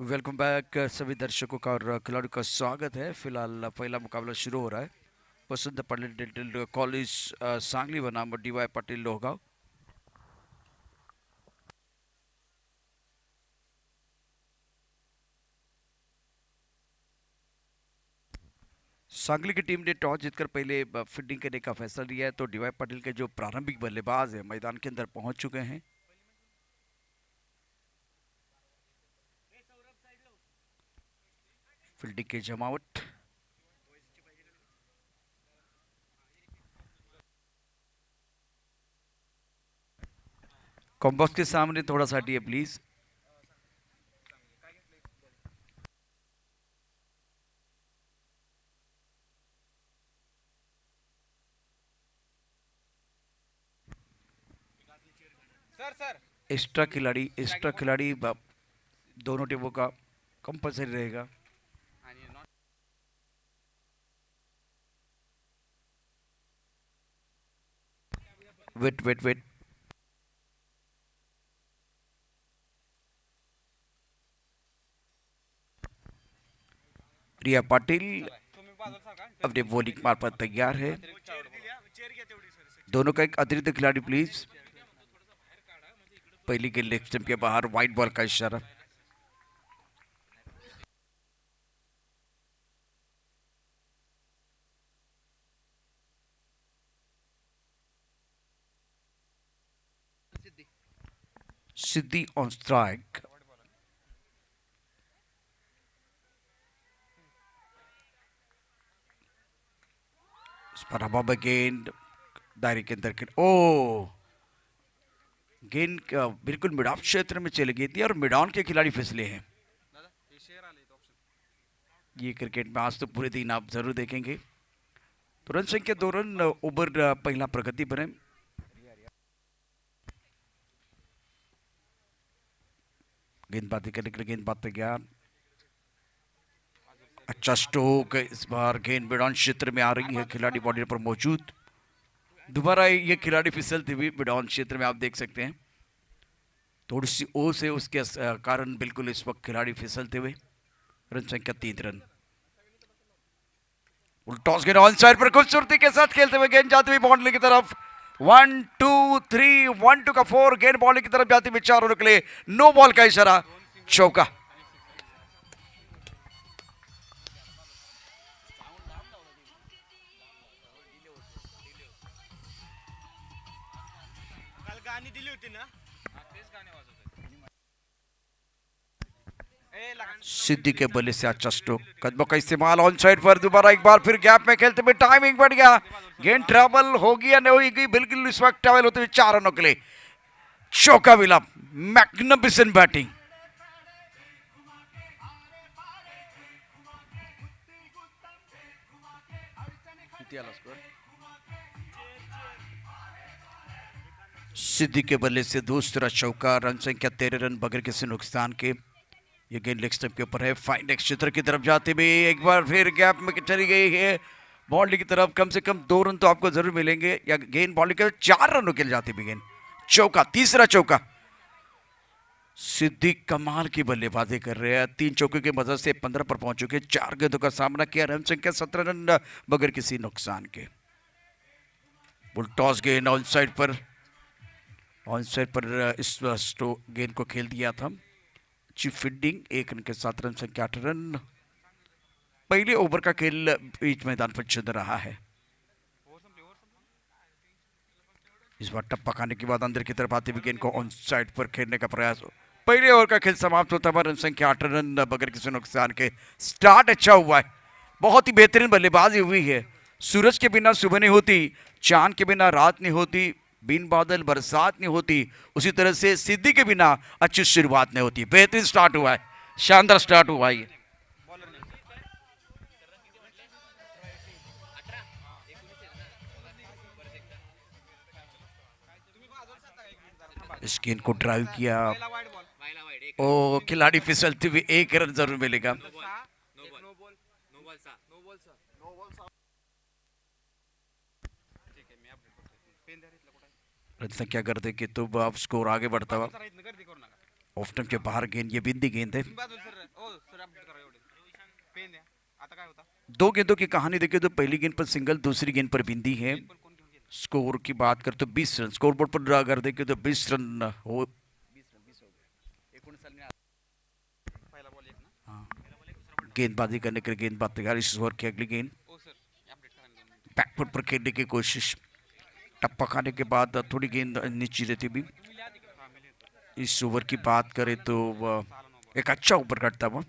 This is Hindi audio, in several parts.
वेलकम बैक सभी दर्शकों का और खिलाड़ियों का स्वागत है। फिलहाल पहला मुकाबला शुरू हो रहा है। वसंत पाटिल डेंटल कॉलेज सांगली बनाम DY पाटिल लोहगांव। सांगली की टीम ने टॉस जीतकर पहले फील्डिंग करने का फैसला लिया है, तो DY पाटिल के जो प्रारंभिक बल्लेबाज है मैदान के अंदर पहुंच चुके हैं। फील्डिंग की जमावट, कॉम्बॉक्स के सामने थोड़ा सा हटिए प्लीज। एक्स्ट्रा खिलाड़ी दोनों टीमों का कंपलसरी रहेगा। Wait wait wait. Riya Patil अपने बॉलिंग मार पर तैयार है। दोनों का एक अतिरिक्त खिलाड़ी प्लीज। पहली गेंद लेग स्टंप के बाहर, वाइड बॉल का इशारा। सिद्धि ऑन स्ट्राइक। इस पर हवा में गेंद दायरे के अंदर ओ गेंद बिल्कुल मिड ऑफ क्षेत्र में चली गई थी और मिड ऑन के खिलाड़ी फिसले हैं। ये क्रिकेट में आज तो पूरे दिन आप जरूर देखेंगे। तो रन संख्या 2 रन ओवर पहला प्रगति पर है। गेंदबाजी करने के लिए गेंदबाज तैयार। अच्छा स्ट्रोक, इस बार गेंद मिड ऑन क्षेत्र में आ रही है, खिलाड़ी बॉडी पर मौजूद। दोबारा ये खिलाड़ी फिसलती हुई मिड ऑन क्षेत्र में आप देख सकते हैं। थोड़ी सी ओ से उसके कारण बिल्कुल इस वक्त खिलाड़ी फिसलते हुए। रन संख्या 3 रन। टॉस गेंद ऑन साइड पर खूबसूरती के साथ खेलते हुए गेंद जाती हुई बाउंड्री की तरफ। 1-2-3 1-2 का 4, गेंद बाउंड्री की तरफ जाती हुई 4 रनों के लिए। नो बॉल का इशारा, चौका। सिद्धि के बल्ले से अच्छा स्ट्रोक, कदमों का इस्तेमाल ऑन साइड पर। दोबारा एक बार फिर गैप में खेलते हुए टाइमिंग बढ़ गया। गेंद ट्रैवल होगी या नहीं होगी, बिल्कुल इस वक्त ट्रैवल होते हुए 4 रनों के लिए चौका विलप। Magnificent batting. सिद्धि के बल्ले से दूसरा चौका, रन संख्या 13 रन बगैर किसी नुकसान के। ये गेंद लेग स्टंप के ऊपर है, फाइन क्षेत्र की तरफ जाते हुए एक बार फिर गैप में चली गई है बाउंड्री की तरफ। कम से कम 2 रन तो आपको जरूर मिलेंगे, या गेंद बाउंड्री के 4 रनों के लिए जाती हुई गेंद चौका, तीसरा चौका। सिद्धि कमाल की बल्लेबाजी कर रहे हैं, 3 चौके की मदद से 15 पर पहुंच चुके, 4 गेंदों का सामना किया, रन संख्या 17 रन बगैर किसी नुकसान के। बुल टॉस गेंद ऑन साइड पर, इस गेंद को खेल दिया था। अच्छी फील्डिंग, 1 रन के साथ रन संख्या 8 रन। पहले ओवर का खेल बीच मैदान पर चल रहा है। इस बार टप्पा खाने के बाद अंदर की तरफ आते हुए गेंद को ऑन साइड पर खेलने का प्रयास। पहले ओवर का खेल समाप्त होता है, रन संख्या 8 रन बगैर किसी नुकसान के। स्टार्ट अच्छा हुआ है, बहुत ही बेहतरीन बल्लेबाजी हुई है। सूरज के बिना सुबह नहीं होती, चांद के बिना रात नहीं होती, बिन बादल बरसात नहीं होती, उसी तरह से सिद्धि के बिना अच्छी शुरुआत नहीं होती। बेहतरीन स्टार्ट हुआ है, शानदार स्टार्ट हुआ है। इस गेंद को ड्राइव किया, ओ खिलाड़ी फिसलते हुए 1 रन जरूर मिलेगा। रन संख्या कर दे कि तो आप स्कोर आगे बढ़ता हुआ। ऑफ स्टंप के बाहर गेंद, ये बिंदी गेंद है। दो गेंदों की कहानी देखिए तो पहली गेंद पर सिंगल, दूसरी गेंद पर बिंदी है। स्कोर की बात करें तो 20 रन, स्कोर बोर्ड पर अगर देखें तो 20 रन हो। हाँ। गेंदबाजी करने के लिए गेंदबाज तैयार, इस ओवर की अगली गेंद बैकफुट पर खेलने की कोशिश, टप्पा खाने के बाद थोड़ी गेंद नीचे रहती भी। इस ओवर की बात करें तो एक अच्छा ओवर करता हुआ,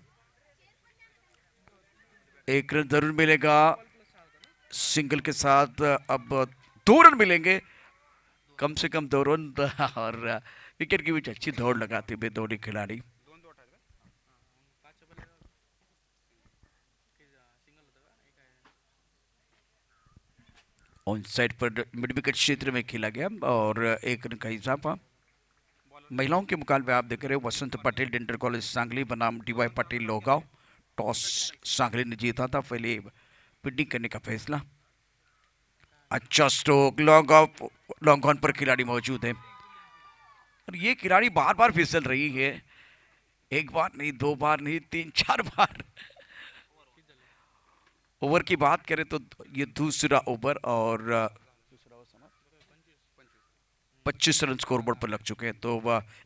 एक रन जरूर मिलेगा सिंगल के साथ। अब 2 रन मिलेंगे, कम से कम 2 रन और विकेट के बीच अच्छी दौड़ लगाते हुए दोनों खिलाड़ी। ऑन साइड पर मिड विकेट क्षेत्र में खेला गया और एक रन का इजाफा। महिलाओं के मुकाबले आप देख रहे हो वसंत पटेल डेंटल कॉलेज सांगली बनाम डीवाई पाटिल लोगांव। टॉस सांगली ने जीता था, पहले फील्डिंग करने का फैसला। अच्छा स्ट्रोक, लॉन्ग ऑन पर खिलाड़ी मौजूद है और ये खिलाड़ी बार बार फिसल रही है, एक बार नहीं, 2 बार नहीं, 3-4 बार। ओवर की बात करें तो ये दूसरा ओवर और 25 रन स्कोर बोर्ड पर लग चुके हैं। तो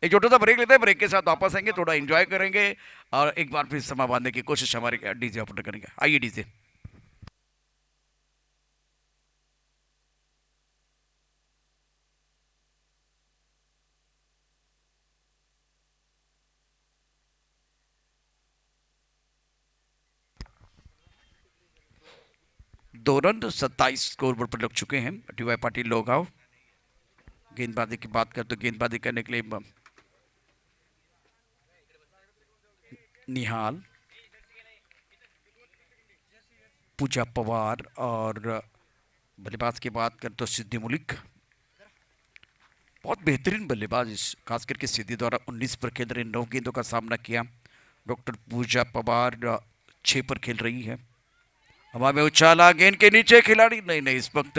एक छोटा सा ब्रेक लेते हैं, ब्रेक के साथ वापस आएंगे, थोड़ा एंजॉय करेंगे और एक बार फिर समा बांधने की कोशिश हमारे डीजे ऑपरेटर करेंगे। आइए डीजे। दो रन 27 स्कोर बोर्ड पर लग चुके हैं डीवाई पाटिल लोगांव। गेंदबाजी की बात करें तो गेंदबाजी करने के लिए निहाल, पूजा पवार और बल्लेबाज की बात करें तो सिद्धि मुलिक। बहुत बेहतरीन बल्लेबाज, खास करके सिद्धि द्वारा 19 पर खेल रहे 9 गेंदों का सामना किया। डॉक्टर पूजा पवार 6 पर खेल रही है। हवा में उछाला, गेंद के नीचे खिलाड़ी, नहीं नहीं, इस वक्त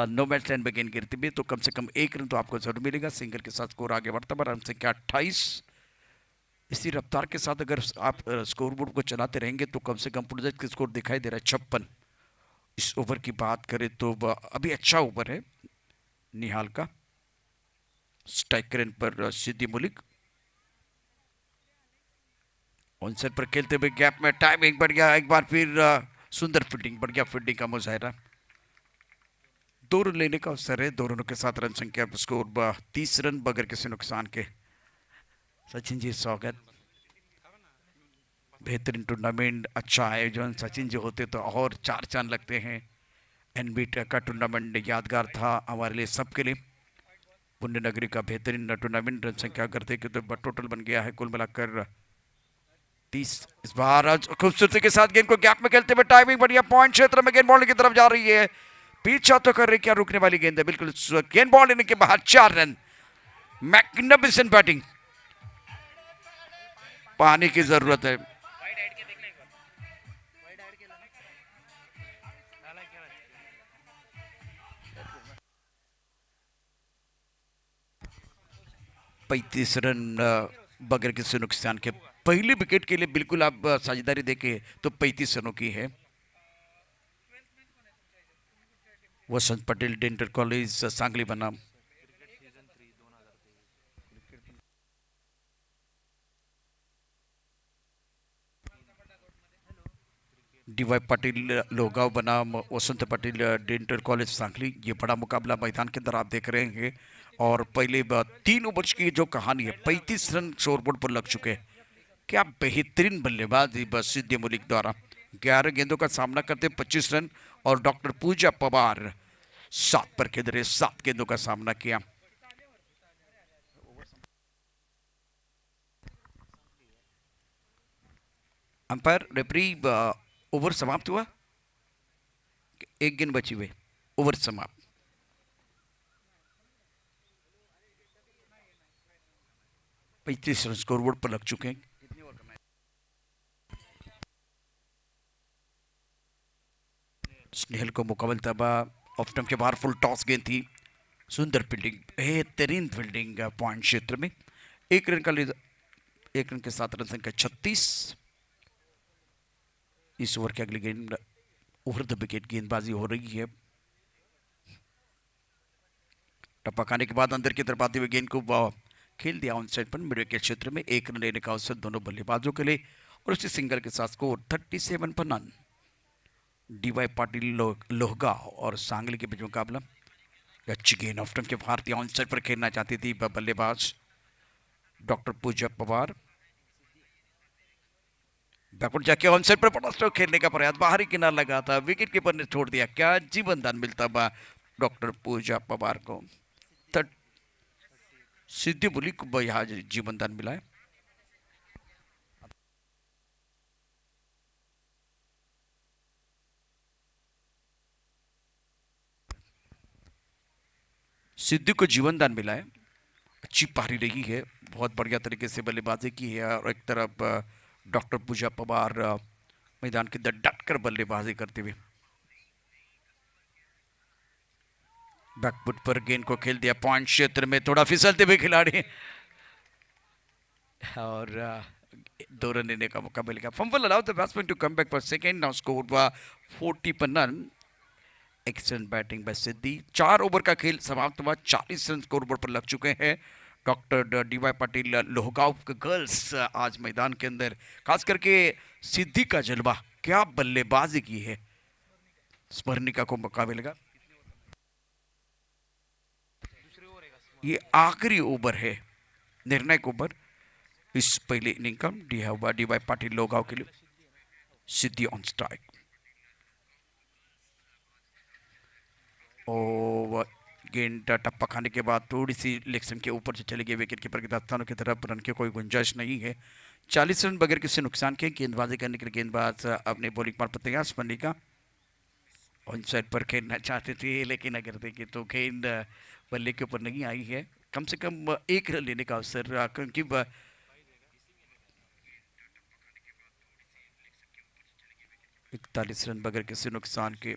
नो मैच लाइन में गेंद गिरती भी, तो कम से कम 1 रन तो आपको जरूर मिलेगा। सिंगल के साथ स्कोर आगे बढ़ता है, रन संख्या 28। इसी रफ्तार के साथ अगर आप स्कोर बोर्ड को चलाते रहेंगे तो कम से कम प्रोजेक्ट का स्कोर दिखाई दे रहा है 56। इस ओवर की बात करें तो अभी अच्छा ओवर है निहाल का। स्ट्राइक रेट पर सिद्धि मुलिक, ऑनसेट पर खेलते हुए गैप में टाइमिंग बढ़िया, एक बार फिर सुंदर फील्डिंग, बढ़िया फील्डिंग का मुजाहिरा। 2 रन लेने का अवसर है, 2 रनों के साथ रन संख्या स्कोर 30 रन बगैर किसी नुकसान के। सचिन जी स्वागत, बेहतरीन टूर्नामेंट, अच्छा आयोजन। सचिन जी होते तो और 4 चांद लगते हैं। एनबीट का टूर्नामेंट यादगार था हमारे लिए, सबके लिए। पुण्य नगरी का बेहतरीन टूर्नामेंट, रन संख्या करते कि तो टोटल बन गया है कुल मिलाकर 30। इस बार खूबसूरती के साथ गेंद को गैप में खेलते हुए टाइमिंग बढ़िया, पॉइंट क्षेत्र में गेंद बॉल की तरफ जा रही है। पीछा तो कर रही, क्या रुकने वाली गेंद है, बिल्कुल गेंद बॉल लेने के बाहर 4 रन। मैग्निफिसेंट बैटिंग, पानी की जरूरत है। पैंतीस रन बगैर किसी नुकसान के पहली विकेट के लिए बिल्कुल आप साझेदारी देखे तो 35 रनों की है। वसंत पटेल डेंटल कॉलेज सांगली बनाम डीवाई पाटिल लोगांव बनाम वसंत पटेल डेंटल कॉलेज सांगली। ये बड़ा मुकाबला मैदान के अंदर आप देख रहे हैं और पहले 3 ओवर की जो कहानी है, 35 रन शोरबोर्ड पर लग चुके हैं। क्या बेहतरीन बल्लेबाजी सिद्धि मुलिक द्वारा, 11 गेंदों का सामना करते 25 रन। और डॉक्टर पूजा पवार 7 पर खेल रहे, 7 गेंदों का सामना किया। अंपायर रेफरी, ओवर समाप्त हुआ, एक गेंद बची हुई, ओवर समाप्त। पैंतीस रन स्कोरबोर्ड पर लग चुके हैं। स्नेहल को मुकाबल तबाह ऑफ स्टंप के बाहर फुल टॉस गेंद थी, सुंदर फील्डिंग, बेहतरीन फील्डिंग पॉइंट क्षेत्र में। 1 रन का 1 रन के साथ रन संख्या 36। इस ओवर के अगली गेंद ओवर द विकेट गेंदबाजी हो रही है। टप्पा खाने के बाद अंदर की तरफ आते हुए गेंद को खेल दिया ऑन साइड पर मिड विकेट क्षेत्र में। 1 रन लेने का अवसर दोनों बल्लेबाजों के लिए और उसी सिंगल के साथ स्कोर 37 पर नन। डीवाई पाटिल लोहगा और सांगली के बीच मुकाबला। अच्छी गेंद ऑफ स्टंप के भारतीय ऑन साइड पर खेलना चाहती थी बल्लेबाज डॉक्टर पूजा पवार। बैकवर्ड जाके ऑन साइड पर बड़ा स्ट्रोक खेलने का प्रयास, बाहरी किनारा लगा था, विकेट कीपर ने छोड़ दिया। क्या जीवन दान मिलता डॉक्टर पूजा पवार को। सिद्धि बुली को यहाँ जीवन दान मिला है। सिद्धि को जीवन दान मिला है। अच्छी पारी रही है, बहुत बढ़िया तरीके से बल्लेबाजी की है और एक तरफ डॉक्टर पूजा पवार मैदान के अंदर डटकर बल्लेबाजी करते हुए। बैकफुट पर गेंद को खेल दिया पॉइंट क्षेत्र में, थोड़ा फिसलते हुए खिलाड़ी और 2 रन लेने का मौका मिलेगा। Fumble allow the batsman to come back for second. Now score 40 पर none. Excellent batting by Siddhi. 4 over का खेल समाप्त हुआ, 40 रन स्कोर बोर्ड पर लग चुके हैं। डॉक्टर डीवाई पाटिल लोहगांव के गर्ल्स आज मैदान के अंदर, खास करके सिद्धि का जलवा, क्या बल्लेबाजी की है। स्मरणिका को मौका मिलेगा। ये आखिरी ओवर है, निर्णायक ओवर इस पहले इनिंग का। डीवाई पाटिल लोहगांव के लिए। सिद्धि ऑन स्ट्राइक। और गेंद टप्पा खाने के बाद थोड़ी सी लेग के ऊपर से चली गई विकेट कीपर के दस्तानों की तरफ। रन की कोई गुंजाइश नहीं है। 40 रन बगैर किसी नुकसान के गेंदबाजी करने के लिए गेंदबाज अपने बॉलिंग पर तैयार। स्मरणिका ऑन साइड पर खेलना चाहते थे, लेकिन अगर देखें तो गेंद बल्ले के ऊपर नहीं आई है। कम से कम 1 रन लेने का अवसर, क्योंकि 41 रन बगैर किसी नुकसान के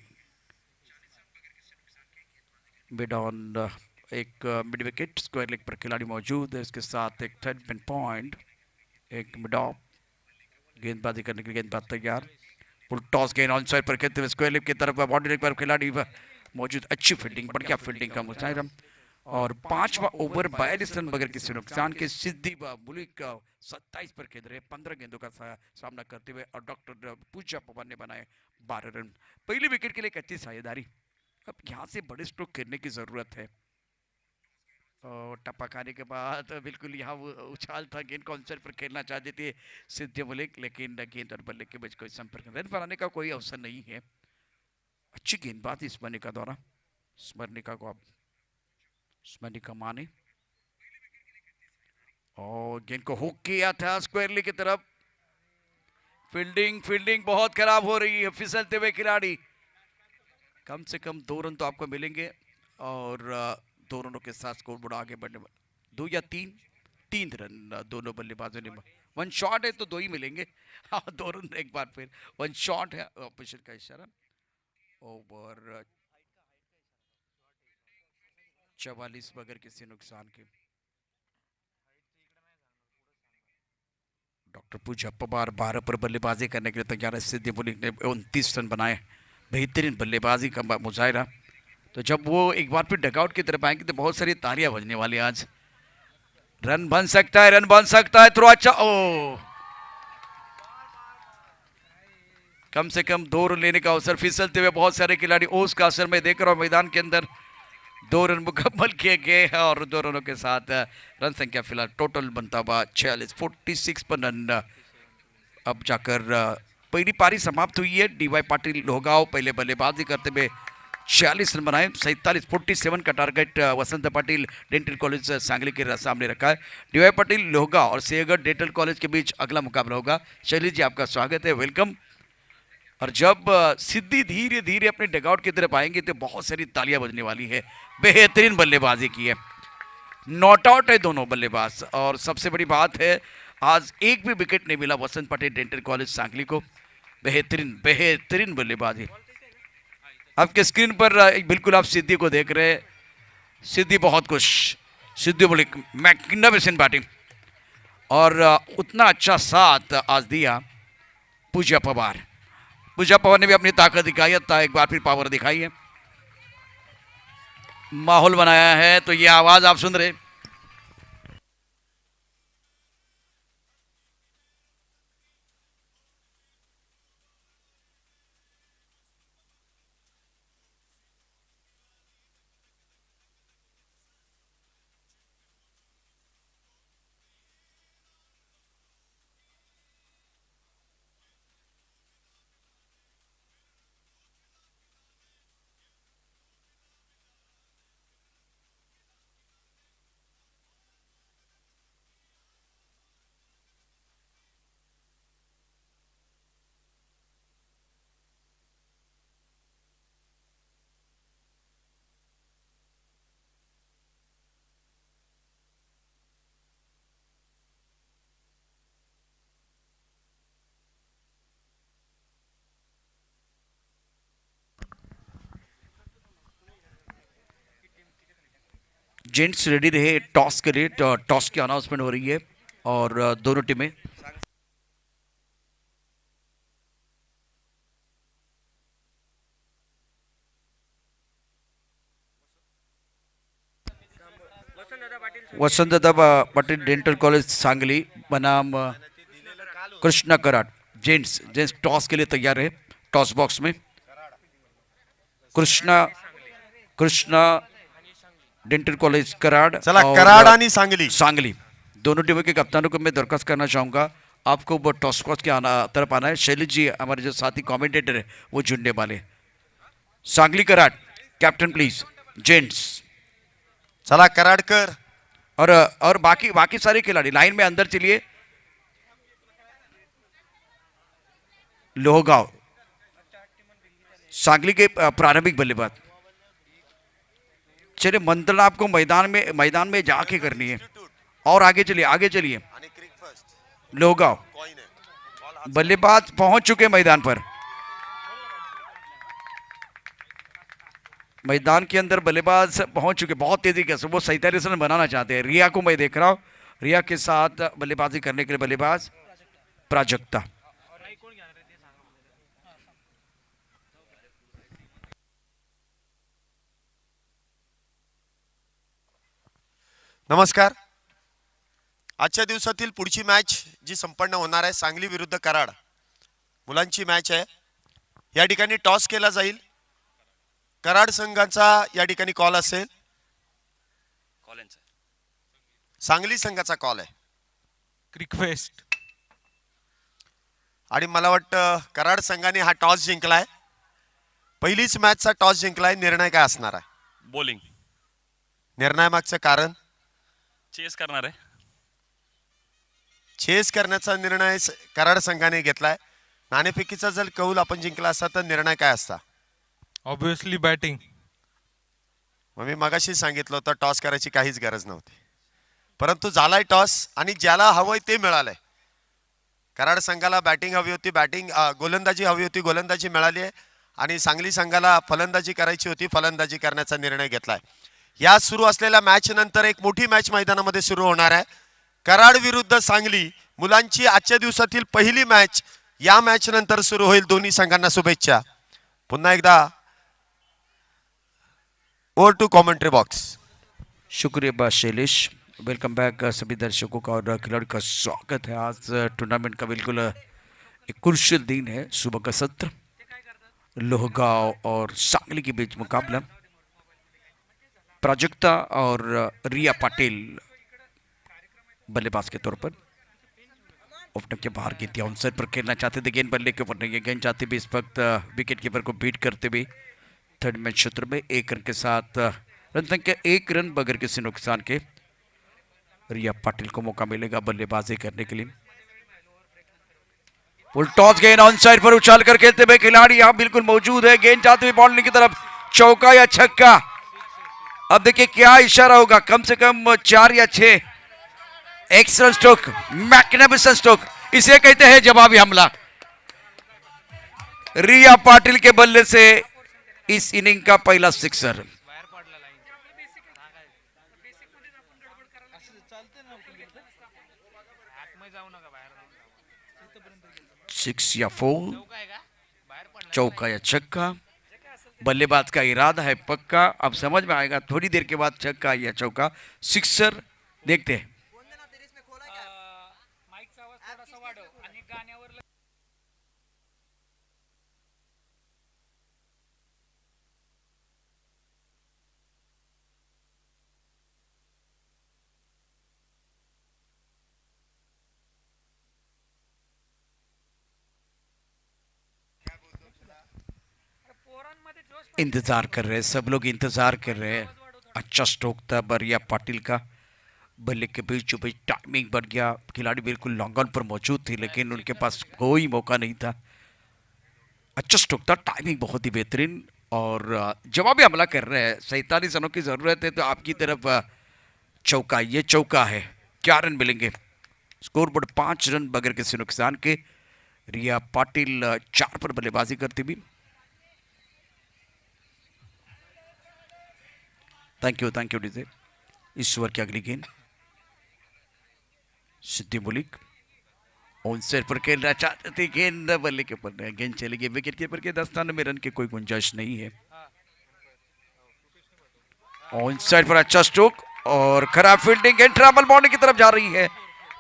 मिड ऑन एक मिड विकेट स्क्वायर लेग पर खिलाड़ी मौजूद है। इसके साथ एक थर्ड पॉइंट, एक मिड ऑफ गेंदबाजी करने के लिए गेंदबाज तैयार। फुल टॉस गेंद ऑन साइड पर खेलते हुए स्क्वायर लेग की तरफ बाउंड्री लेग पर खिलाड़ी मौजूद। अच्छी फील्डिंग, बढ़िया फील्डिंग का मुजाहिरा। और 5वां ओवर 42 रन बगैर किसी नुकसान के। सिद्धि बुलिक 27 पर खेल रहे 15 गेंदों का सामना करते हुए और डॉक्टर पूजा पवार ने बनाए 12 रन। पहली विकेट के लिए एक अच्छी साझेदारी। अब यहाँ से बड़े स्ट्रोक खेलने की जरूरत है। और टप्पा खाने के बाद बिल्कुल यहाँ वो उछाल था, गेंद कॉन्सर्ट पर खेलना चाहते थे सिद्धि बुलिक, लेकिन गेंद और बल्ले के बीच कोई संपर्क, रन बनाने का कोई अवसर नहीं है। अच्छी गेंदबाजी स्मरणिका द्वारा। स्मरणिका को अब स्मरणिका माने और गेंद को हुक किया था स्क्वायर लेग की तरफ। फील्डिंग बहुत खराब हो रही है, फिसलते हुए खिलाड़ी। कम से कम 2 रन तो आपको मिलेंगे और 2 रनों के साथ स्कोर बोर्ड आगे बढ़ने वाला। 2 या 3 रन दोनों बल्लेबाजों ने। 1 शॉट है तो 2 ही मिलेंगे। हाँ, 2 रन एक बार फिर 1 शॉट है। ऑपोजिशन का इशारा। ओवर 44 बगैर किसी नुकसान के। डॉक्टर पूजा पवार 12 पर बल्लेबाजी करने के लिए तैयार है। सिद्धि बुलिक ने 29 रन बनाए, बेहतरीन बल्लेबाजी का मुजाहिरा। तो जब वो एक बार फिर डगआउट की तरफ आएंगे तो बहुत सारी तालियां बजने वाली। आज रन बन सकता है, थ्रो अच्छा। ओ कम से कम 2 रन लेने का अवसर, फिसलते हुए बहुत सारे खिलाड़ी। ओस का असर मैं देख रहा हूं मैदान के अंदर। 2 रन मुकम्मल किए गए हैं और 2 रनों के साथ रन संख्या फिलहाल टोटल बनता हुआ 46 पर रन। अब जाकर पहली पारी समाप्त हुई है। डीवाई पाटिल लोहगांव पहले बल्लेबाजी करते हुए 46 रन बनाए। 47 का टारगेट वसंत पाटिल डेंटल कॉलेज सांगली के सामने रखा है। डीवाई पाटिल लोहगांव और सिंहगढ़ डेंटल कॉलेज के बीच अगला मुकाबला होगा। शैली जी, आपका स्वागत है, वेलकम। और जब सिद्धि धीरे धीरे अपने डगआउट की तरफ आएंगे तो बहुत सारी तालियां बजने वाली है। बेहतरीन बल्लेबाजी की है, नॉट आउट है दोनों बल्लेबाज। और सबसे बड़ी बात है आज एक भी विकेट नहीं मिला वसंत पाटिल डेंटल कॉलेज सांगली को। बेहतरीन बल्लेबाजी। आपके स्क्रीन पर बिल्कुल आप सिद्धि को देख रहे हैं। सिद्धि बहुत खुश। सिद्धि बुलिक मैग्निफिसेंट बैटिंग। और उतना अच्छा साथ आज दिया पूजा पवार। पूजा पवार ने भी अपनी ताकत दिखाई है, एक बार फिर पावर दिखाई है, माहौल बनाया है। तो ये आवाज आप सुन रहे, जेंट्स रेडी रहे टॉस के लिए। टॉस की अनाउंसमेंट हो रही है और दोनों टीमें वसंतदादा पाटील डेंटल कॉलेज सांगली बनाम Krishna Karad. Gents gents toss के लिए तैयार है। टॉस बॉक्स में कृष्णा कृष्णा डेंटल कॉलेज कराड, चला कराड आणि सांगली सांगली दोनों टीमों के कप्तानों को मैं दरखास्त करना चाहूँगा, आपको वो टॉस बॉक्स के तरफ आना है। शैलेश जी हमारे जो साथी कमेंटेटर है वो जुड़ने वाले। Sangli Karad captain please. Gents चला कराडकर और बाकी बाकी सारे खिलाड़ी लाइन में अंदर चलिए। लोहगांव सांगली के प्रारंभिक बल्लेबाज। चलिए मंत्रणा आपको मैदान में जाके करनी है और आगे चलिए आगे चलिए। लोहगांव बल्लेबाज पहुंच चुके मैदान पर। मैदान के अंदर बल्लेबाज पहुंच चुके, बहुत तेजी के वो 47 रन बनाना चाहते हैं। रिया को मैं देख रहा हूं, रिया के साथ बल्लेबाजी करने के लिए बल्लेबाज प्राजक्ता। नमस्कार। आजच्या दिवसातील पुढची मॅच जी संपन्न होणार आहे सांगली विरुद्ध कराड मुलांची मॅच आहे। या ठिकाणी टॉस केला जाईल। कराड संघाचा या ठिकाणी कॉल असेल, सांगली संघाचा कॉल आहे रिक्वेस्ट। आणि मला वाटतं कराड संघाने हा टॉस जिंकलाय। पहिलीच मॅचचा टॉस जिंकलाय। निर्णय काय असणार आहे? बॉलिंग। निर्णय मागचं कारण? चेस करणार आहे। चेस करण्याचा निर्णय कराड संघाने घेतलाय। नाणेफेकीचा जर कौल आपण जिंकला असता तर निर्णय काय असता? Obviously batting. मग मी मगाशी सांगितलं होतं टॉस करायची काहीच गरज नव्हती, परंतु झालाय टॉस आणि ज्याला हवंय ते मिळालंय। कराड संघाला बॅटिंग हवी होती, गोलंदाजी हवी होती, गोलंदाजी मिळाली आहे आणि सांगली संघाला फलंदाजी करायची होती, फलंदाजी करण्याचा निर्णय घेतलाय। या सुरू असलेल्या मॅच नंतर एक मोठी मॅच मैदानामध्ये सुरू होणार आहे। कराड विरुद्ध सांगली मुलांची आजच्या दिवसातील पहिली मॅच या मॅच नंतर सुरू होईल। दोन्ही संघांना शुभेच्छा। पुन्हा एकदा ओवर टू कमेंट्री बॉक्स। शुक्रिया शैलेश। वेलकम बैक सभी दर्शकों का और खिलाड़ी का स्वागत है। आज टूर्नामेंट का बिल्कुल एक क्रुशियल दिन है। सुबह का सत्र लोहगांव और सांगली के बीच मुकाबला। प्राजक्ता और रिया पाटिल बल्लेबाज के तौर पर ओपनर के बाहर की आउटसाइड पर खेलना चाहते थे। गेंद बल्ले के ऊपर नहीं, गेंद चाहते भी इस वक्त विकेट कीपर को बीट करते हुए थर्ड मैच क्षेत्र में 1 रन के साथ रन संख्या 1 रन बगैर किसी नुकसान के रिया पाटिल को मौका मिलेगा बल्लेबाजी करने के लिए। फुल टॉस गेंद ऑन साइड पर उछाल कर खेलते हुए खिलाड़ी यहां बिल्कुल मौजूद है। गेंद जाते हुए बॉलिंग की तरफ, चौका या छक्का। अब देखिए क्या इशारा होगा, कम से कम 4 या 6 एक्स्ट्रा स्ट्रोक, मैग्निफिसेंट स्ट्रोक, इसे कहते हैं जवाबी हमला। रिया पाटिल के बल्ले से इस इनिंग का पहला सिक्सर। 6 या 4, चौका या छक्का, बल्लेबाज का इरादा है पक्का, अब समझ में आएगा थोड़ी देर के बाद छक्का या चौका, सिक्सर। देखते हैं। इंतजार कर रहे हैं, सब लोग इंतजार कर रहे हैं। अच्छा स्ट्रोक था बरिया पाटिल का, बल्ले के बीच बीच टाइमिंग बढ़ गया, खिलाड़ी बिल्कुल लॉन्ग ऑन पर मौजूद थे लेकिन उनके पास कोई मौका नहीं था। अच्छा स्ट्रोक था, टाइमिंग बहुत ही बेहतरीन और जवाबी हमला कर रहे हैं। 47 रनों की जरूरत है तो आपकी तरफ चौका, ये चौका है, क्या रन मिलेंगे? स्कोर बोर्ड 5 रन बगैर किसी नुकसान के। रिया पाटिल 4 पर बल्लेबाजी करती हुई। Thank you DJ. इस ओवर की अगली गेंद सिद्धि मलिक ऑन साइड पर खेलना चाहते थे, गेंद बल्ले के ऊपर, गेंद चली गई विकेट कीपर के दस्ताने में, रन की कोई गुंजाइश नहीं है। ऑन साइड पर अच्छा स्ट्रोक और खराब फील्डिंग, गेंद ट्रैवल बाउंड्री की तरफ जा रही है।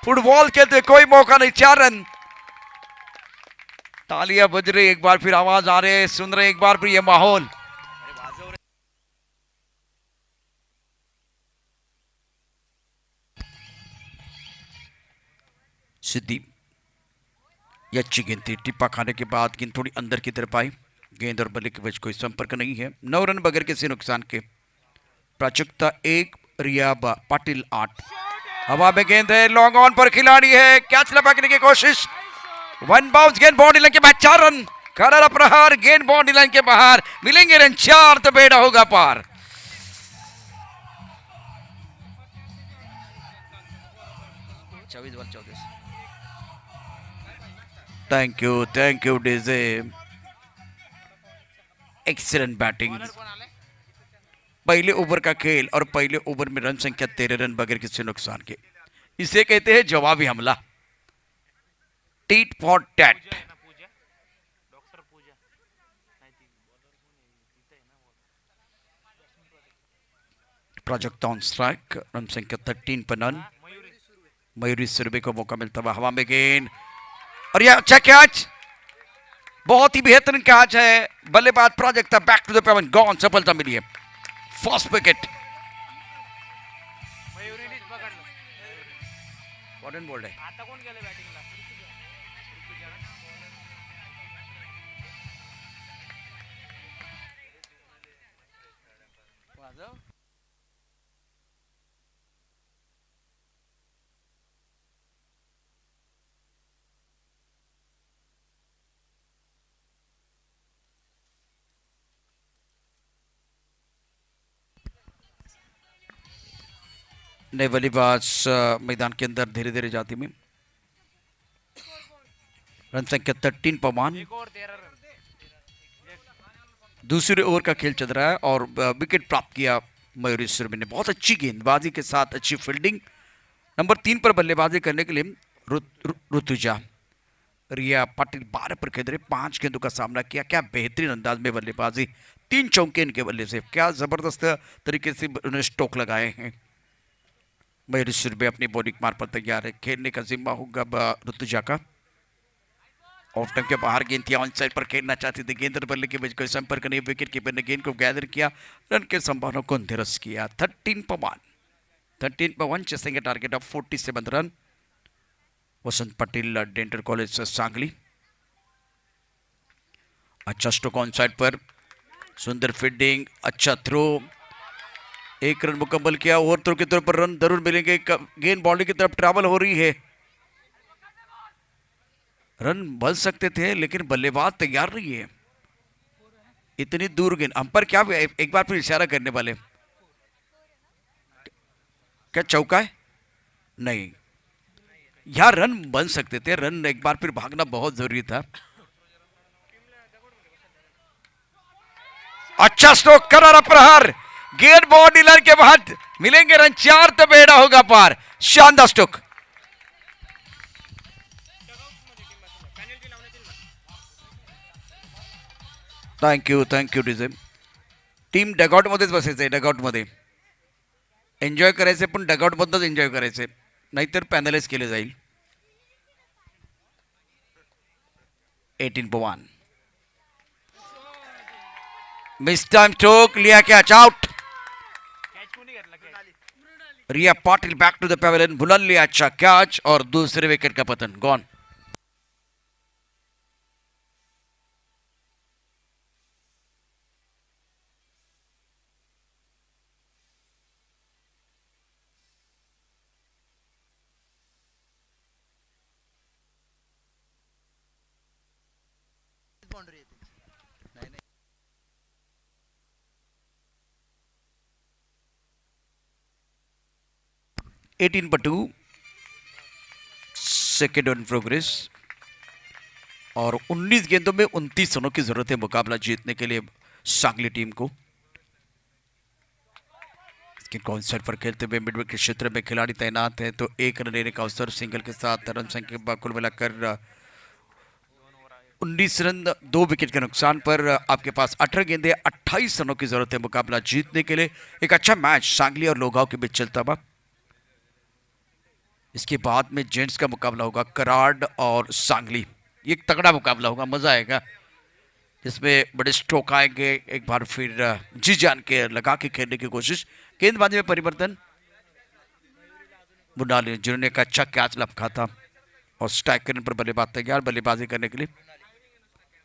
फुटबॉल खेलते कोई मौका नहीं, 4 रन। तालियां बज रही, एक बार फिर आवाज आ रही है, सुन रहे एक बार फिर ये माहौल। सिद्धि ये अच्छी गेंद थी, टिप्पा खाने के बाद गेंद थोड़ी अंदर की तरफ आई, गेंद और बल्ले के बीच कोई संपर्क नहीं है। 9 रन बगैर किसी नुकसान के। प्राचुकता 1, रिया पाटिल 8। हवा में गेंद है, लॉन्ग ऑन पर खिलाड़ी है, कैच लपकने की कोशिश, 1 बाउंस, गेंद बाउंड्री लाइन के बाद 4 रन। करारा प्रहार, गेंद बाउंड्री लाइन के बाहर, मिलेंगे रन 4 तो बेड़ा होगा पार। Thank you DJ, excellent batting. पहले ओवर का खेल और पहले ओवर में रन संख्या 13 रन बगैर किसी नुकसान के, इसे कहते हैं जवाबी हमला, tit for tat. Project on strike, run संख्या 13 पर नन। मयूरी सुरभि को मौका मिलता हुआ, हवा में गेंद और यह अच्छा कैच, बहुत ही बेहतरीन कैच है। बल्लेबाज प्रोजेक्ट था, बैक टू द पेवन, गॉन, सफलता मिली है, फर्स्ट विकेट। कौन बोल रहे नए बल्लेबाज मैदान के अंदर धीरे धीरे जाती में, रन संख्या 13 पर मान। दूसरे ओवर का खेल चल रहा है और विकेट प्राप्त किया मयूरी सुरभि ने, बहुत अच्छी गेंदबाजी के साथ अच्छी फील्डिंग। नंबर 3 पर बल्लेबाजी करने के लिए ऋतुजा। रिया पाटिल 12 पर खेल रहे, 5 गेंदों का सामना किया, क्या बेहतरीन अंदाज में बल्लेबाजी, 3 चौके इनके बल्ले से, क्या जबरदस्त तरीके से उन्होंने स्ट्रोक लगाए हैं। मयूरी सुरभि अपनी बॉलिंग मार पर तैयार है, खेलने का जिम्मा होगा ऋतुजा का। ऑफ टाइम के बाहर गेंद थी, ऑन साइड पर खेलना चाहती थी, गेंद और बल्ले के बीच कोई संपर्क नहीं, विकेट कीपर ने गेंद को गैदर किया, रन के संभावनाओं को निरस्त किया। 13 पर 1 chasing target of 47 run. Vasant Patel, dental college Sangli. अच्छा स्ट्रोक ऑन साइड पर, सुंदर फील्डिंग, अच्छा थ्रो, 1 रन मुकम्मल किया। ओवर थ्रो के तौर पर रन जरूर मिलेंगे, गेंद बाउंड्री की तरफ ट्रैवल हो रही है, रन बन सकते थे लेकिन बल्लेबाज तैयार नहीं है, इतनी दूर गेंद। अंपायर क्या एक बार फिर इशारा करने वाले, क्या चौका है? नहीं, यहां रन बन सकते थे, रन एक बार फिर भागना बहुत जरूरी था। अच्छा स्ट्रोक, करारा प्रहार, गेंद बाउंड्री लाइन के बाद, मिलेंगे रन 4 तो बेड़ा होगा पार। शानदार स्ट्रोक, थँक्यू डीजे. टीम डगआउटमध्येच बसायचं, डगआउटमध्ये एन्जॉय करायचे, पण डगआउटमधनंच एन्जॉय करायचे, नाहीतर पॅनलाइज केले जाईल. 18-1. मिस टाइम स्ट्रोक, लिया catch out. Riya Patil back to the pavilion, बुलंद अच्छा कैच और दूसरे विकेट का पतन. गॉन. एटीन पर 2, सेकेंड ऑन प्रोग्रेस, और 19 गेंदों में 29 रनों की जरूरत है मुकाबला जीतने के लिए सांगली टीम को. इसके कॉन्सर्ट पर खेलते हुए मिडविकेट के क्षेत्र में खिलाड़ी तैनात हैं, तो एक रन लेने का अवसर. सिंगल के साथ रन संख्या कुल मिलाकर 19 रन, 2 विकेट के नुकसान पर आपके पास 18 गेंदे, 28 रनों की जरूरत है मुकाबला जीतने के लिए. एक अच्छा मैच सांगली और लोगांव के बीच चलता हुआ. इसके बाद में जेंट्स का मुकाबला होगा कराड़ और सांगली. ये एक तगड़ा मुकाबला होगा, मजा आएगा, जिसमें बड़े स्ट्रोक आएंगे. एक बार फिर जी जान के लगा के खेलने की कोशिश. गेंदबाजी में परिवर्तन. मुनाली जिन्होंने एक अच्छा कैच लपका था और स्ट्राइक करने पर बल्लेबाज तैयार बल्लेबाजी करने के लिए.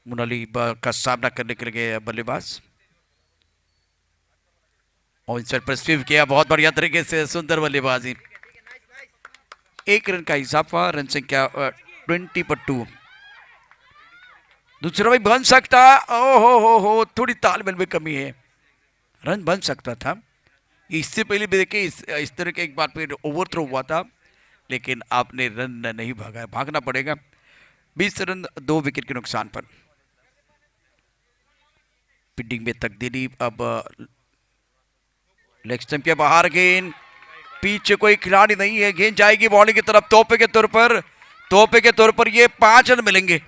मुनाली का सामना करने के लिए बल्लेबाज, और इन पर स्वीप किया बहुत बढ़िया तरीके से, सुंदर बल्लेबाजी. एक रन का इजाफा, रन संख्या 20 पर 2. दूसरा भी बन सकता. ओ हो थोड़ी तालमेल में कमी है. रन बन सकता था. इससे पहले भी देखिए इस तरह के एक बार फिर ओवर थ्रो हुआ था, लेकिन आपने रन नहीं भागा. भागना पड़ेगा. 20 रन, 2 विकेट के नुकसान पर. फील्डिंग में तकदीरी. अब लेग स्टंप के बाहर गेंद, पीछे कोई खिलाड़ी नहीं है. गेंद जाएगी बॉलिंग की तरफ. तोहफे के तौर पर ये 5 रन मिलेंगे.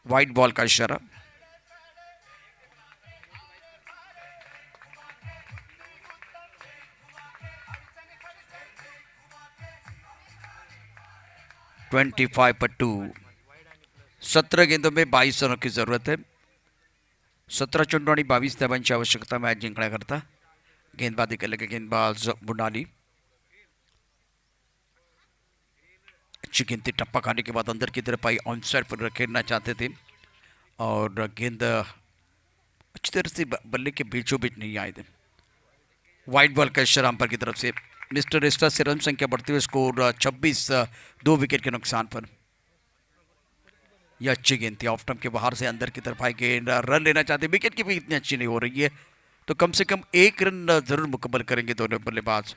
वाइड बॉल का इशारा. ट्वेंटी 25 पर 2. 17 गेंदों में 22 रनों की जरूरत है. 17 चेंडू आणि 22 धावांची आवश्यकता मॅच जिंकण्याकरता. गेंदबाजी के लगे गेंदबाज बुनाली. अच्छी गिनती टप्पा खाने के बाद अंदर की तरफ आई. ऑन साइड पर खेलना चाहते थे और गेंद अच्छी तरह से बल्ले के बीचों बीच नहीं आए थे. वाइड बॉल का इशारा अंपायर की तरफ से. मिस्टर एस्टा से रन संख्या बढ़ते हुए स्कोर 26, 2 विकेट के नुकसान पर. यह अच्छी गेंद थी. ऑफ स्टंप के बाहर से अंदर की तरफ आई गेंद. रन लेना चाहते. विकेट की भी इतनी अच्छी नहीं हो रही है, तो कम से कम 1 रन जरूर मुकम्मल करेंगे दोनों बल्लेबाज.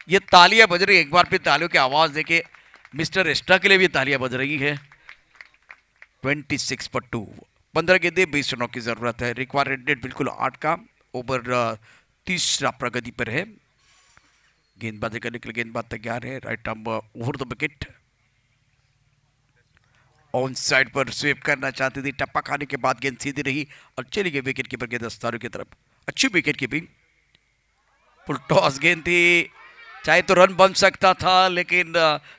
ये तालियां बज रही. एक बार फिर तालियों की आवाज देके मिस्टर एस्टा के लिए भी तालियां बज रही है. 26 पर 2. 15 गेंदे, 20 रनों की जरूरत है. रिक्वायर्ड रेट बिल्कुल 8 का. ओवर 30 प्रगति पर है. गेंदबाजी करने के लिए गेंदबाज तैयार है. Right arm over the wicket. On side पर स्वीप करना चाहती थी. टप्पा खाने के बाद गेंद सीधी रही और चली गई विकेट कीपर के दस्तारों की तरफ. अच्छी विकेट कीपिंग. फुल टॉस गेंद थी. चाहे तो रन बन सकता था, लेकिन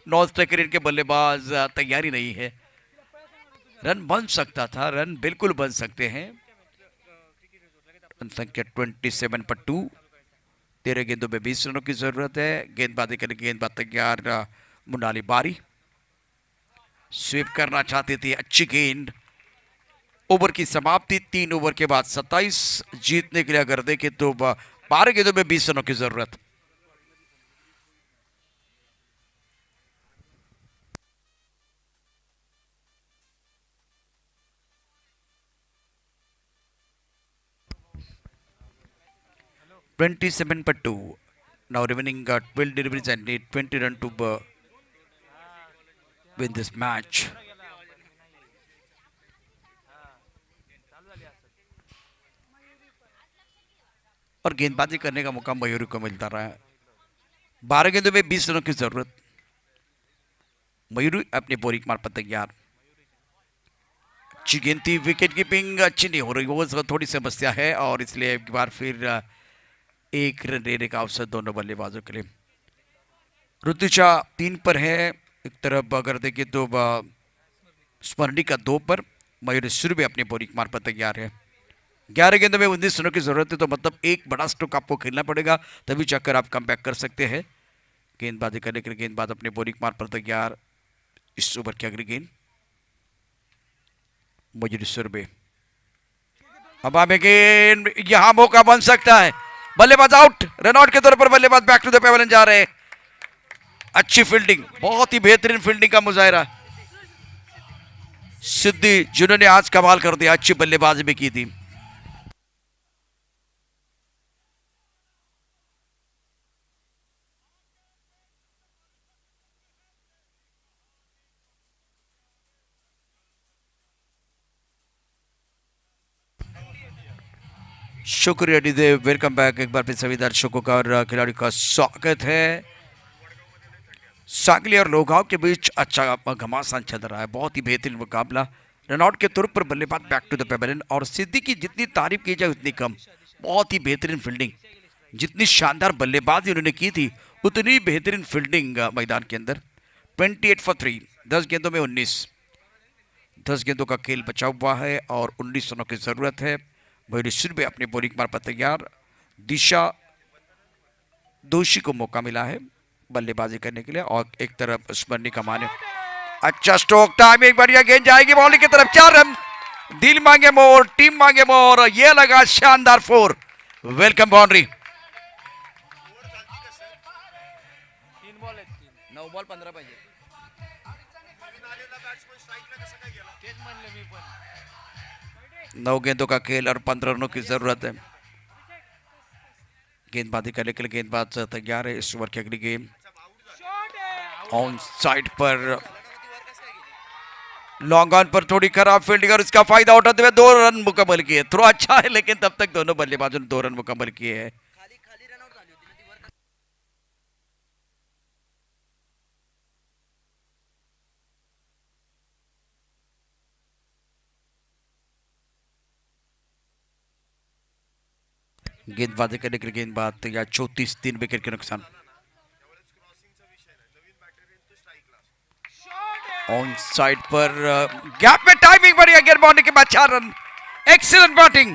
नॉन स्ट्राइकर के बल्लेबाज तैयारी नहीं है. रन बन सकता था, रन बिल्कुल बन सकते हैं. रन संख्या 27 पर 2. 13 गेंदों में 20 रनों की जरूरत है. गेंदबाजी करने की गेंदबाज तैयार. मुनाली बारी. स्वीप करना चाहती थी. अच्छी गेंद. ओवर की समाप्ति. 3 ओवर के बाद 27. जीतने के लिए अगर देखें तो 12 गेंदों में 20 रनों की जरूरत. (27 per 2). Now remaining 12 deliveries and need 20 run to win this match. और गेंदबाजी करने का मौका मयूरी को मिलता रहा है. 12 गेंदों में 20 रनों की जरूरत. मयूरी अपने बोरिंग मार्ग पर तैयार. अच्छी गिनती, विकेट कीपिंग अच्छी नहीं हो रही, वो थोड़ी समस्या है और इसलिए एक बार फिर एक रन लेने का अवसर दोनों बल्लेबाजों के लिए। ऋतुजा 3 पर है, एक तरफ अगर देखें तो स्मरणिका 2 पर, मयूरेश्वर भी अपनी बॉलिंग मार पर तैयार है। 11 गेंदों में 19 रनों की जरूरत है, तो मतलब एक बड़ा स्ट्रोक आपको खेलना पड़ेगा, तभी जाकर आप कम बैक कर सकते हैं। गेंदबाजी करने के लिए गेंदबाज अपने बॉलिंग मार पर तैयार। इस ओवर की अगली गेंद मयूरेश्वर में, अब हमें गेंद, यहां मौका बन सकता है। बल्लेबाज आउट, रन आउट के तौर पर बल्लेबाज बैक टू द पेवेलियन जा रहे हैं। अच्छी फील्डिंग, बहुत ही बेहतरीन फील्डिंग का मुजाहिरा सिद्धि जिन्होंने आज कमाल कर दिया, अच्छी बल्लेबाजी भी की थी। शुक्रिया डीजे, वेलकम बैक एक बार फिर सभी दर्शकों का और खिलाड़ी का स्वागत है। सांगली और लोगांव के बीच अच्छा घमासान चल रहा है, बहुत ही बेहतरीन मुकाबला। रनआउट के तौर पर बल्लेबाज बैक टू द पेवेलियन, और सिद्धि की जितनी तारीफ की जाए उतनी कम। बहुत ही बेहतरीन फील्डिंग, जितनी शानदार बल्लेबाजी उन्होंने की थी उतनी बेहतरीन फील्डिंग मैदान के अंदर। 28 फॉर 3, 10 गेंदों में 10 गेंदों का खेल बचा हुआ है और 19 रनों की जरूरत है। मयूरेश्वर भी अपनी बॉलिंग मार पर तैयार। दिशा दोषी को मौका मिला है बल्लेबाजी करने के लिए, और एक तरफ स्मरणिका माने। अच्छा स्ट्रोक, टाइमिंग बढ़िया, गेंद जाएगी बॉलिंग की तरफ, 4 रन। दिल मांगे मोर, टीम मांगे मोर, ये लगा शानदार 4, वेलकम बाउंड्री। 9 बॉल 15 पाहिजे। 9 गेंदों का खेल और 15 रनों की जरूरत है। गेंदबाजी करने के लिए गेंदबाज तैयार है। इस ओवर की अगली गेम ऑन साइड पर, लॉन्ग ऑन पर थोड़ी खराब फील्डिंग और इसका फायदा उठाते हुए 2 रन मुकम्मल किए। थ्रो अच्छा है लेकिन तब तक दोनों बल्लेबाजों ने 2 रन मुकम्मल किए हैं। गेंदबाजी करने के लिए गेंदबाज तैयार, 34, 3 विकेट के नुकसान। ऑन साइड पर गैप में टाइमिंग बढ़िया, गेंद मारने के बाद 4 रन, एक्सीलेंट बैटिंग।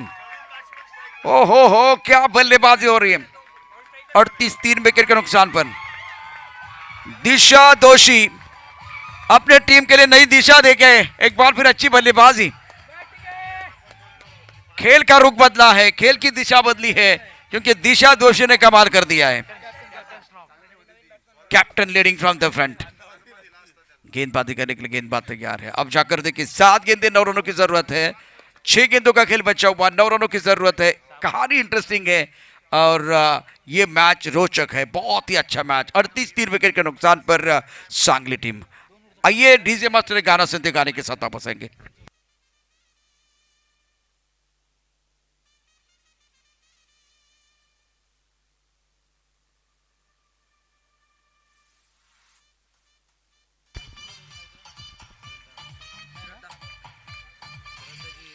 ओहो हो, क्या बल्लेबाजी हो रही है। 38, 3 विकेट के नुकसान पर दिशा दोषी अपने टीम के लिए नई दिशा देके एक बार फिर अच्छी बल्लेबाजी। खेल का रुख बदला है, खेल की दिशा बदली है, क्योंकि दिशा दोषी ने कमाल कर दिया है। Captain leading from the front. गेंदबाजी करने के लिए गेंदबाज तैयार है। अब जाकर देखिए, 7 गेंदें 9 रनों की जरूरत है। 6 गेंदों का खेल बचा हुआ, 9 रनों की जरूरत है। कहानी इंटरेस्टिंग है और ये मैच रोचक है, बहुत ही अच्छा मैच। 38, 3 विकेट के नुकसान पर सांगली टीम। आइए डीजे मास्टर गाना सुनते, गाने के साथ वापस आएंगे।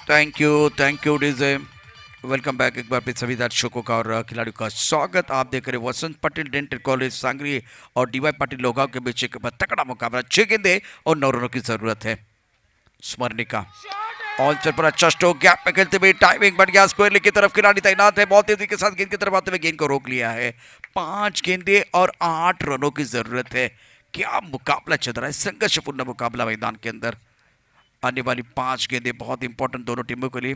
Thank you DJ, welcome back एक बार फिर सभी दर्शकों का और खिलाड़ियों का स्वागत। आप देख रहे हैं वसंत पटेल डेंटल कॉलेज सांगली और डीवाई पाटिल लोगांव के बीच एक तगड़ा मुकाबला। 6 गेंदे और 9 रनों की जरूरत है। स्मरणिका ऑन चल पर अच्छा स्ट्रोक, गैप में खेलते हुए टाइमिंग बढ़ गया, स्क्वायर की तरफ खिलाड़ी तैनात है, बहुत तेजी के साथ गेंद की तरफ आते हुए गेंद को रोक लिया है। 5 गेंदे और 8 रनों की जरूरत है। क्या मुकाबला चल रहा है, संघर्षपूर्ण मुकाबला मैदान के अंदर। आने वाली 5 गेंदें बहुत इंपॉर्टेंट दोनों टीमों के लिए।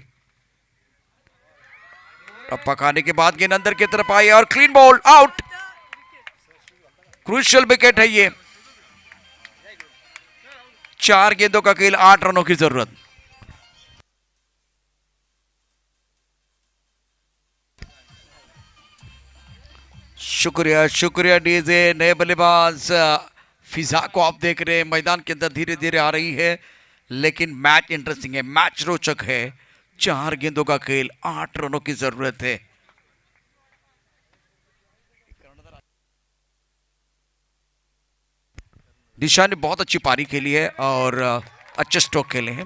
अब पकाने के बाद गेंद अंदर की तरफ आई और clean ball, out. Crucial wicket है ये। 4 गेंदों का खेल, 8 रनों की जरूरत। शुक्रिया डीजे। नए बल्लेबाज फिजा को आप देख रहे हैं, मैदान के अंदर धीरे धीरे आ रही है, लेकिन मैच इंटरेस्टिंग है, मैच रोचक है। 4 गेंदों का खेल, 8 रनों की जरूरत है। दिशा ने बहुत अच्छी पारी खेली है और अच्छे स्ट्रोक खेले हैं।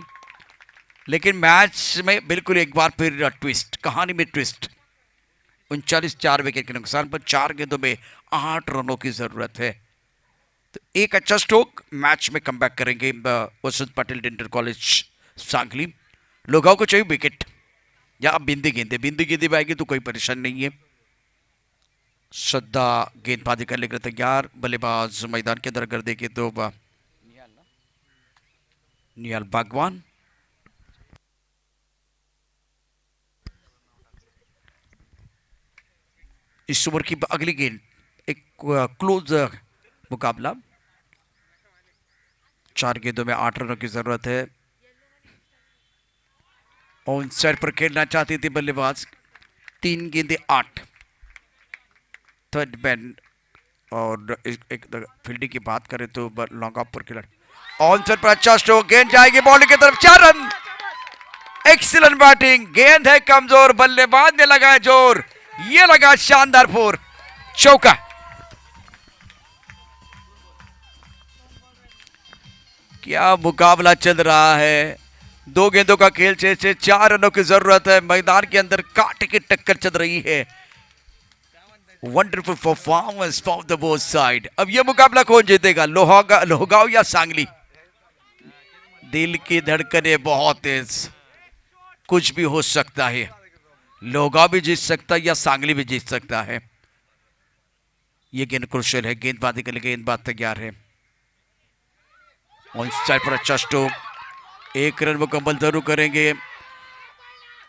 लेकिन मैच में बिल्कुल एक बार फिर ट्विस्ट, कहानी में ट्विस्ट। 39 विकेट के नुकसान पर 4 गेंदों में 8 रनों की जरूरत है। तो एक अच्छा स्ट्रोक, मैच में कमबैक करेंगे वसंत पटेल डेंटल कॉलेज सांगली। लोगाओं को चाहिए विकेट या अब बिंदी गेंदे भी आएगी तो कोई परेशानी नहीं है। श्रद्धा गेंदबाजी करने के लिए तैयार, बल्लेबाज मैदान के अंदर अगर देखें तो निहाल बागवान। इस ओवर की अगली गेंद एक क्लोज मुकाबला, 4 गेंदों में 8 रनों की जरूरत है। ऑन साइड पर खेलना चाहती थी बल्लेबाज, 3 गेंदे 8। थर्ड मैन और एक फील्डिंग की बात करें तो लॉन्ग ऑफ पर खेला, ऑन साइड पर अच्छा स्ट्रोक, गेंद जाएगी बॉलिंग की तरफ, 4 रन। एक्सीलेंट बैटिंग, गेंद है कमजोर, बल्लेबाज ने लगाया जोर, ये लगा शानदार फोर, चौका। क्या मुकाबला चल रहा है, 2 गेंदों का खेल, 4 रनों की जरूरत है। मैदान के अंदर कांटे की टक्कर चल रही है। Wonderful performance from the both side. अब यह मुकाबला कौन जीतेगा, लोहगांव या सांगली? दिल की धड़कनें बहुत तेज, कुछ भी हो सकता है। लोहगांव भी जीत सकता है या सांगली भी जीत सकता है। यह गेंद क्रुशियल है, गेंदबाजी के लिए गेंदबाज तैयार है। ऑन साइड पर अच्छा स्ट्रोक, 1 रन मुकम्मल जरूर करेंगे।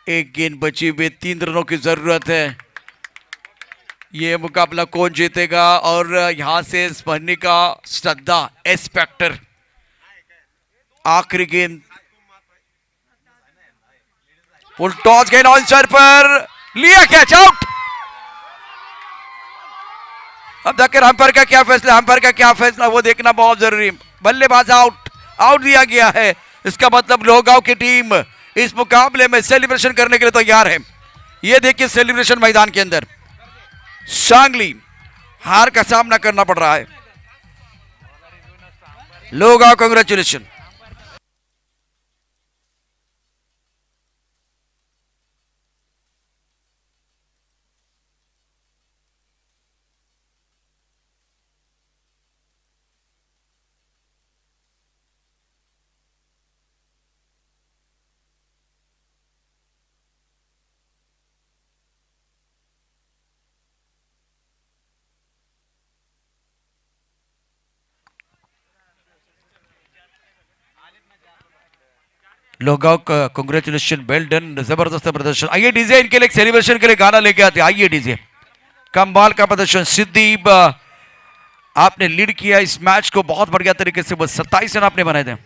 एक गेंद बची हुई, 3 रनों की जरूरत है। ये मुकाबला कौन जीतेगा, और यहां से स्पर्निका श्रद्धा एस्पेक्टर, आखिरी गेंद, फुल टॉस, गेंद ऑन साइड पर, लिया कैच, आउट। अब देखकर अंपायर का क्या फैसला वो देखना बहुत जरूरी। बल्लेबाज आउट दिया गया है, इसका मतलब लोहगांव की टीम इस मुकाबले में सेलिब्रेशन करने के लिए तैयार है। ये देखिए सेलिब्रेशन मैदान के अंदर। सांगली हार का सामना करना पड़ रहा है, लोहगांव कांग्रेचुलेशन। लोहगांव का कांग्रेचुलेशन, वेल डन, जबरदस्त प्रदर्शन। आइए डीजे इनके लिए सेलिब्रेशन के लिए गाना लेके आते, आइए डीजे। कमाल का प्रदर्शन, सिद्दीप आपने लीड किया इस मैच को बहुत बढ़िया तरीके से, बस 27 रन आपने बनाए थे।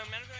मैंने